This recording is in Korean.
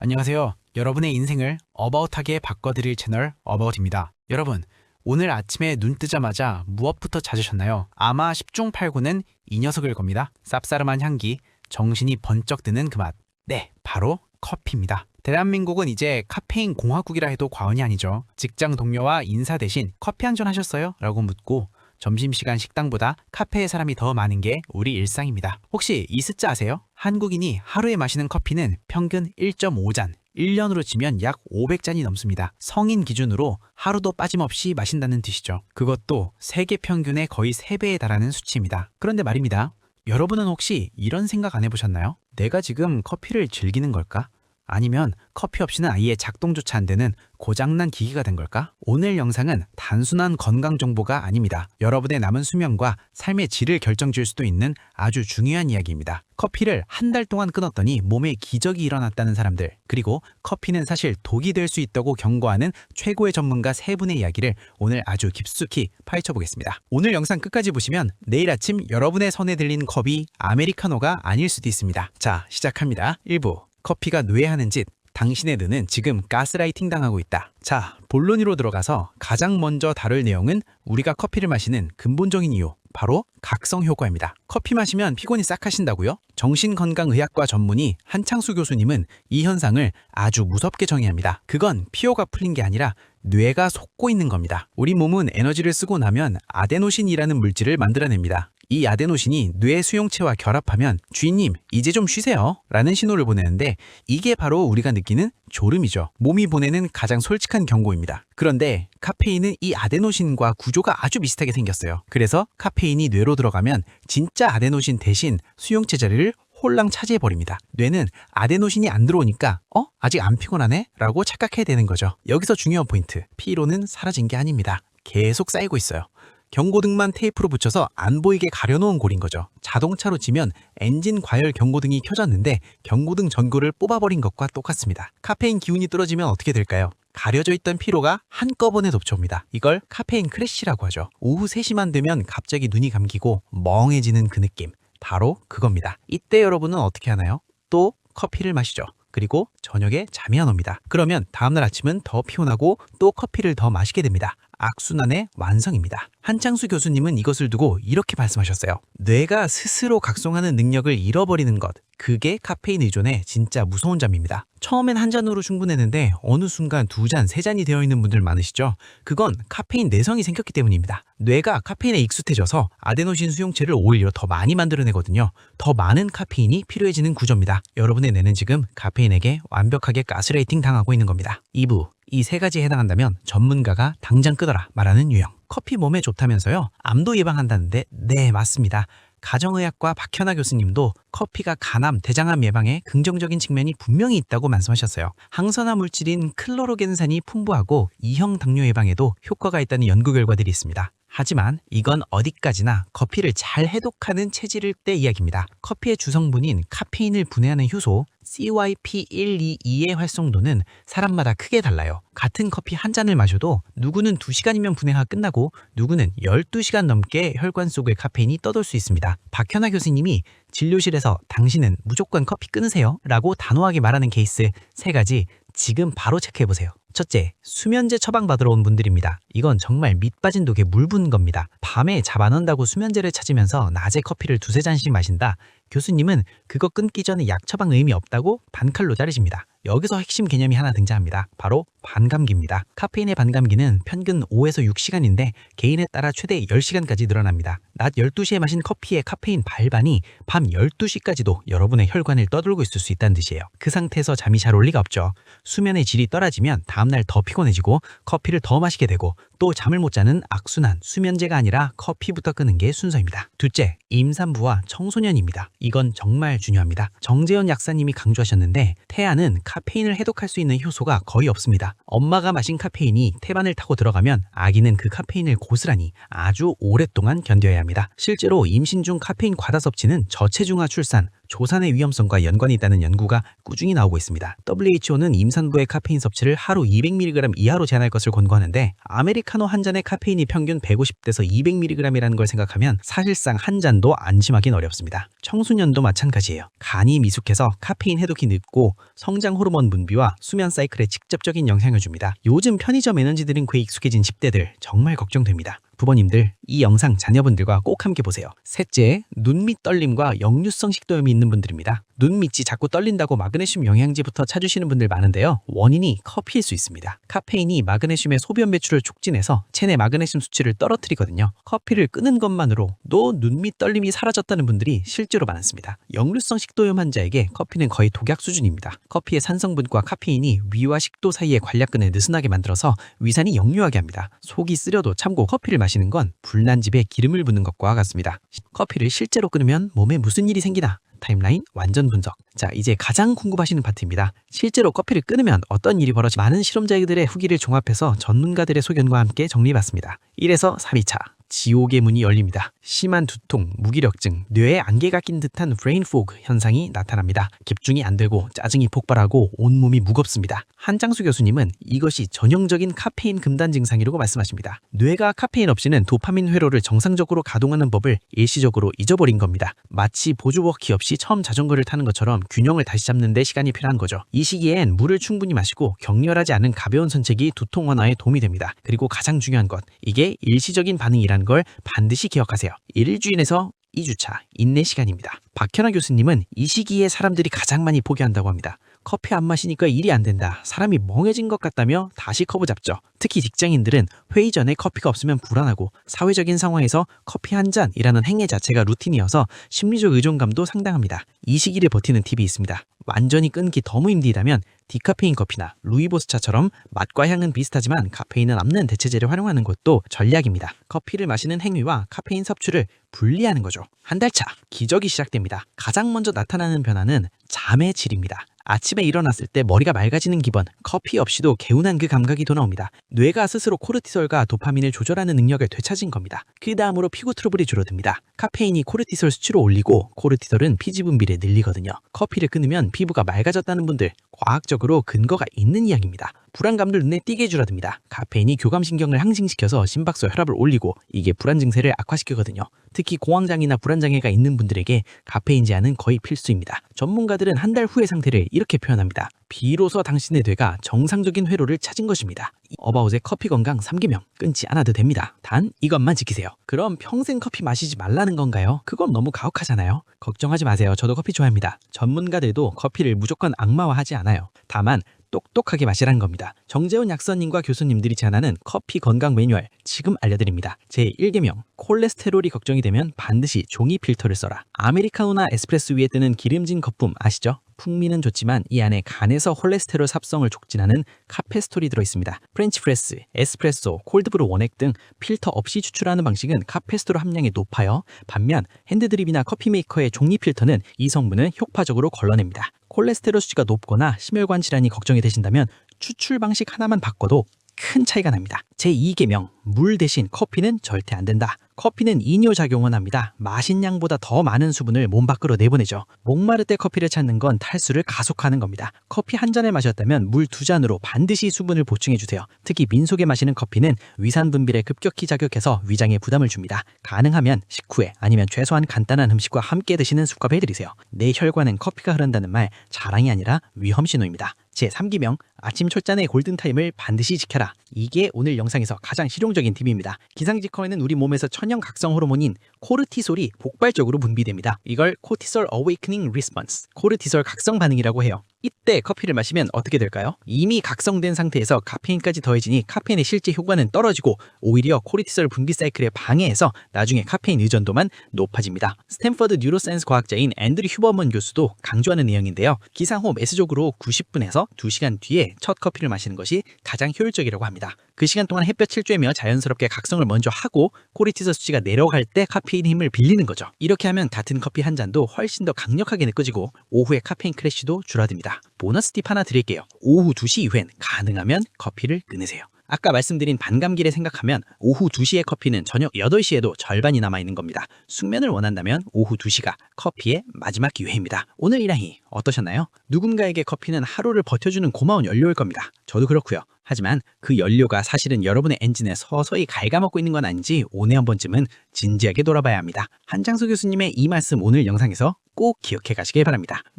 안녕하세요. 여러분의 인생을 어바웃하게 바꿔드릴 채널 어바웃입니다. 여러분, 오늘 아침에 눈 뜨자마자 무엇부터 찾으셨나요? 아마 10중 8구는 이 녀석일 겁니다. 쌉싸름한 향기, 정신이 번쩍 드는 그 맛. 네, 바로 커피입니다. 대한민국은 이제 카페인 공화국이라 해도 과언이 아니죠. 직장 동료와 인사 대신 커피 한 잔 하셨어요? 라고 묻고 점심시간 식당보다 카페에 사람이 더 많은 게 우리 일상입니다. 혹시 이 숫자 아세요? 한국인이 하루에 마시는 커피는 평균 1.5잔, 1년으로 치면 약 500잔이 넘습니다. 성인 기준으로 하루도 빠짐없이 마신다는 뜻이죠. 그것도 세계 평균의 거의 3배에 달하는 수치입니다. 그런데 말입니다. 여러분은 혹시 이런 생각 안 해보셨나요? 내가 지금 커피를 즐기는 걸까? 아니면 커피 없이는 아예 작동조차 안 되는 고장난 기기가 된 걸까? 오늘 영상은 단순한 건강 정보가 아닙니다. 여러분의 남은 수명과 삶의 질을 결정지을 수도 있는 아주 중요한 이야기입니다. 커피를 한 달 동안 끊었더니 몸에 기적이 일어났다는 사람들, 그리고 커피는 사실 독이 될 수 있다고 경고하는 최고의 전문가 3분의 이야기를 오늘 아주 깊숙이 파헤쳐 보겠습니다. 오늘 영상 끝까지 보시면 내일 아침 여러분의 손에 들린 컵이 아메리카노가 아닐 수도 있습니다. 자, 시작합니다. 1부. 커피가 뇌에 하는 짓, 당신의 뇌는 지금 가스라이팅 당하고 있다. 자, 본론으로 들어가서 가장 먼저 다룰 내용은 우리가 커피를 마시는 근본적인 이유, 바로 각성 효과입니다. 커피 마시면 피곤이 싹 하신다고요? 정신건강의학과 전문의 한창수 교수님은 이 현상을 아주 무섭게 정의합니다. 그건 피로가 풀린 게 아니라 뇌가 속고 있는 겁니다. 우리 몸은 에너지를 쓰고 나면 아데노신이라는 물질을 만들어냅니다. 이 아데노신이 뇌 수용체와 결합하면 주인님 이제 좀 쉬세요 라는 신호를 보내는데, 이게 바로 우리가 느끼는 졸음이죠. 몸이 보내는 가장 솔직한 경고입니다. 그런데 카페인은 이 아데노신과 구조가 아주 비슷하게 생겼어요. 그래서 카페인이 뇌로 들어가면 진짜 아데노신 대신 수용체 자리를 홀랑 차지해버립니다. 뇌는 아데노신이 안 들어오니까 아직 안 피곤하네? 라고 착각해야 되는 거죠. 여기서 중요한 포인트, 피로는 사라진 게 아닙니다. 계속 쌓이고 있어요. 경고등만 테이프로 붙여서 안 보이게 가려놓은 골인 거죠. 자동차로 치면 엔진 과열 경고등이 켜졌는데 경고등 전구를 뽑아버린 것과 똑같습니다. 카페인 기운이 떨어지면 어떻게 될까요? 가려져 있던 피로가 한꺼번에 덮쳐옵니다. 이걸 카페인 크래시라고 하죠. 오후 3시만 되면 갑자기 눈이 감기고 멍해지는 그 느낌, 바로 그겁니다. 이때 여러분은 어떻게 하나요? 또 커피를 마시죠. 그리고 저녁에 잠이 안 옵니다. 그러면 다음날 아침은 더 피곤하고 또 커피를 더 마시게 됩니다. 악순환의 완성입니다. 한창수 교수님은 이것을 두고 이렇게 말씀하셨어요. 뇌가 스스로 각성하는 능력을 잃어버리는 것, 그게 카페인 의존의 진짜 무서운 점입니다. 처음엔 한 잔으로 충분했는데 어느 순간 2잔, 3잔이 되어 있는 분들 많으시죠? 그건 카페인 내성이 생겼기 때문입니다. 뇌가 카페인에 익숙해져서 아데노신 수용체를 오히려 더 많이 만들어내거든요. 더 많은 카페인이 필요해지는 구조입니다. 여러분의 뇌는 지금 카페인에게 완벽하게 가스라이팅 당하고 있는 겁니다. 2부. 이 3가지에 해당한다면 전문가가 당장 끊어라 말하는 유형. 커피 몸에 좋다면서요? 암도 예방한다는데 네, 맞습니다. 가정의학과 박현아 교수님도 커피가 간암, 대장암 예방에 긍정적인 측면이 분명히 있다고 말씀하셨어요. 항산화 물질인 클로로겐산이 풍부하고 2형 당뇨 예방에도 효과가 있다는 연구 결과들이 있습니다. 하지만 이건 어디까지나 커피를 잘 해독하는 체질일 때 이야기입니다. 커피의 주성분인 카페인을 분해하는 효소 CYP122의 활성도는 사람마다 크게 달라요. 같은 커피 한 잔을 마셔도 누구는 2시간이면 분해가 끝나고 누구는 12시간 넘게 혈관 속의 카페인이 떠돌 수 있습니다. 박현아 교수님이 진료실에서 당신은 무조건 커피 끊으세요 라고 단호하게 말하는 케이스 3가지 지금 바로 체크해보세요. 첫째, 수면제 처방받으러 온 분들입니다. 이건 정말 밑 빠진 독에 물 붓는 겁니다. 밤에 잠 안 온다고 수면제를 찾으면서 낮에 커피를 2-3잔씩 마신다. 교수님은 그거 끊기 전에 약 처방 의미 없다고 반칼로 자르십니다. 여기서 핵심 개념이 하나 등장합니다. 바로 반감기입니다. 카페인의 반감기는 평균 5에서 6시간인데 개인에 따라 최대 10시간까지 늘어납니다. 낮 12시에 마신 커피의 카페인 발반이 밤 12시까지도 여러분의 혈관을 떠돌고 있을 수 있다는 뜻이에요. 그 상태에서 잠이 잘 올 리가 없죠. 수면의 질이 떨어지면 다음날 더 피곤해지고 커피를 더 마시게 되고 또 잠을 못 자는 악순환, 수면제가 아니라 커피부터 끄는 게 순서입니다. 둘째, 임산부와 청소년입니다. 이건 정말 중요합니다. 정재현 약사님이 강조하셨는데 태아는 카페인을 해독할 수 있는 효소가 거의 없습니다. 엄마가 마신 카페인이 태반을 타고 들어가면 아기는 그 카페인을 고스란히 아주 오랫동안 견뎌야 합니다. 실제로 임신 중 카페인 과다 섭취는 저체중아 출산, 조산의 위험성과 연관이 있다는 연구가 꾸준히 나오고 있습니다. WHO는 임산부의 카페인 섭취를 하루 200mg 이하로 제한할 것을 권고하는데 아메리카노 한 잔의 카페인이 평균 150에서 200mg이라는 걸 생각하면 사실상 한 잔도 안심하긴 어렵습니다. 청소년도 마찬가지예요. 간이 미숙해서 카페인 해독이 늦고 성장 호르몬 분비와 수면 사이클에 직접적인 영향을 줍니다. 요즘 편의점 에너지 드링크에 익숙해진 10대들 정말 걱정됩니다. 부모님들, 이 영상 자녀분들과 꼭 함께 보세요. 셋째, 눈밑 떨림과 역류성 식도염이 있는 분들입니다. 눈밑이 자꾸 떨린다고 마그네슘 영양제부터 찾으시는 분들 많은데요. 원인이 커피일 수 있습니다. 카페인이 마그네슘의 소변 배출을 촉진해서 체내 마그네슘 수치를 떨어뜨리거든요. 커피를 끄는 것만으로도 눈밑 떨림이 사라졌다는 분들이 실제로 많습니다. 역류성 식도염 환자에게 커피는 거의 독약 수준입니다. 커피의 산성분과 카페인이 위와 식도 사이의 관략근을 느슨하게 만들어서 위산이 역류하게 합니다. 속이 쓰려도 참고 커피를 마시는 건 불난 집에 기름을 붓는 것과 같습니다. 커피를 실제로 끊으면 몸에 무슨 일이 생기나? 타임라인 완전 분석. 자, 이제 가장 궁금하시는 파트입니다. 실제로 커피를 끊으면 어떤 일이 벌어지 많은 실험자들의 후기를 종합해서 전문가들의 소견과 함께 정리해봤습니다. 1에서 3위차. 지옥의 문이 열립니다. 심한 두통, 무기력증, 뇌에 안개가 낀 듯한 브레인 포그 현상이 나타납니다. 집중이 안 되고 짜증이 폭발하고 온몸이 무겁습니다. 한장수 교수님은 이것이 전형적인 카페인 금단 증상이라고 말씀하십니다. 뇌가 카페인 없이는 도파민 회로를 정상적으로 가동하는 법을 일시적으로 잊어버린 겁니다. 마치 보조워키 없이 처음 자전거를 타는 것처럼 균형을 다시 잡는 데 시간이 필요한 거죠. 이 시기엔 물을 충분히 마시고 격렬하지 않은 가벼운 산책이 두통 완화에 도움이 됩니다. 그리고 가장 중요한 것, 이게 일시적인 반응이라는 걸 반드시 기억하세요. 1주인에서 2주차 인내 시간입니다. 박현아 교수님은 이 시기에 사람들이 가장 많이 포기한다고 합니다. 커피 안 마시니까 일이 안 된다. 사람이 멍해진 것 같다며 다시 컵을 잡죠. 특히 직장인들은 회의 전에 커피가 없으면 불안하고 사회적인 상황에서 커피 한 잔이라는 행위 자체가 루틴이어서 심리적 의존감도 상당합니다. 이 시기를 버티는 팁이 있습니다. 완전히 끊기 너무 힘들다면 디카페인 커피나 루이보스차처럼 맛과 향은 비슷하지만 카페인은 없는 대체제를 활용하는 것도 전략입니다. 커피를 마시는 행위와 카페인 섭취를 분리하는 거죠. 한 달 차, 기적이 시작됩니다. 가장 먼저 나타나는 변화는 잠의 질입니다. 아침에 일어났을 때 머리가 맑아지는 기분, 커피 없이도 개운한 그 감각이 돌아옵니다. 뇌가 스스로 코르티솔과 도파민을 조절하는 능력을 되찾은 겁니다. 그 다음으로 피부 트러블이 줄어듭니다. 카페인이 코르티솔 수치를 올리고 코르티솔은 피지 분비를 늘리거든요. 커피를 끊으면 피부가 맑아졌다는 분들, 과학적으로 근거가 있는 이야기입니다. 불안감들 눈에 띄게 줄어듭니다. 카페인이 교감신경을 항싱시켜서 심박수 혈압을 올리고 이게 불안 증세를 악화시키거든요. 특히 공황장애나 불안장애가 있는 분들에게 카페인 제한은 거의 필수입니다. 전문가들은 한 달 후의 상태를 이렇게 표현합니다. 비로소 당신의 뇌가 정상적인 회로를 찾은 것입니다. 어바웃의 커피 건강 3계명 끊지 않아도 됩니다. 단 이것만 지키세요. 그럼 평생 커피 마시지 말라는 건가요? 그건 너무 가혹하잖아요. 걱정하지 마세요. 저도 커피 좋아합니다. 전문가들도 커피를 무조건 악마화하지 않아요. 다만 똑똑하게 마시라는 겁니다. 정재훈 약사님과 교수님들이 제안하는 커피 건강 매뉴얼 지금 알려드립니다. 제1계명 콜레스테롤이 걱정이 되면 반드시 종이 필터를 써라. 아메리카노나 에스프레소 위에 뜨는 기름진 거품 아시죠? 풍미는 좋지만 이 안에 간에서 콜레스테롤 삽성을 촉진하는 카페스톨이 들어있습니다. 프렌치 프레스, 에스프레소, 콜드브루 원액 등 필터 없이 추출하는 방식은 카페스톨 함량이 높아요. 반면 핸드드립이나 커피 메이커의 종이 필터는 이 성분을 효과적으로 걸러냅니다. 콜레스테롤 수치가 높거나 심혈관 질환이 걱정이 되신다면 추출 방식 하나만 바꿔도 큰 차이가 납니다. 제2계명 물 대신 커피는 절대 안 된다. 커피는 이뇨작용을 합니다. 마신 양보다 더 많은 수분을 몸 밖으로 내보내죠. 목마를 때 커피를 찾는 건 탈수를 가속화하는 겁니다. 커피 한 잔을 마셨다면 물 2잔으로 반드시 수분을 보충해주세요. 특히 민속에 마시는 커피는 위산 분비를 급격히 자극해서 위장에 부담을 줍니다. 가능하면 식후에 아니면 최소한 간단한 음식과 함께 드시는 습관을 해드리세요. 내 혈관엔 커피가 흐른다는 말 자랑이 아니라 위험 신호입니다. 제3기명 아침 철잔의 골든타임을 반드시 지켜라. 이게 오늘 영상에서 가장 실용적인 팁입니다. 기상직후에는 우리 몸에서 천연 각성 호르몬인 코르티솔이 폭발적으로 분비됩니다. 이걸 코르티솔 어웨이크닝 리스폰스, 코르티솔 각성 반응이라고 해요. 이때 커피를 마시면 어떻게 될까요? 이미 각성된 상태에서 카페인까지 더해지니 카페인의 실제 효과는 떨어지고 오히려 코르티솔 분비 사이클에 방해해서 나중에 카페인 의존도만 높아집니다. 스탠퍼드 뉴로사이언스 과학자인 앤드류 휴버먼 교수도 강조하는 내용인데요. 기상 후 매수적으로 90분에서 2시간 뒤에 첫 커피를 마시는 것이 가장 효율적이라고 합니다. 그 시간 동안 햇볕을 쬐며 자연스럽게 각성을 먼저 하고 코르티솔 수치가 내려갈 때 카페인의 힘을 빌리는 거죠. 이렇게 하면 같은 커피 한 잔도 훨씬 더 강력하게 느껴지고 오후에 카페인 크래쉬도 줄어듭니다. 보너스 팁 하나 드릴게요. 오후 2시 이후엔 가능하면 커피를 끊으세요. 아까 말씀드린 반감기를 생각하면 오후 2시의 커피는 저녁 8시에도 절반이 남아있는 겁니다. 숙면을 원한다면 오후 2시가 커피의 마지막 기회입니다. 오늘 일항이 어떠셨나요? 누군가에게 커피는 하루를 버텨주는 고마운 연료일 겁니다. 저도 그렇고요. 하지만 그 연료가 사실은 여러분의 엔진에 서서히 갉아먹고 있는 건 아닌지 오늘 한 번쯤은 진지하게 돌아봐야 합니다. 한장수 교수님의 이 말씀 오늘 영상에서 꼭 기억해 가시길 바랍니다.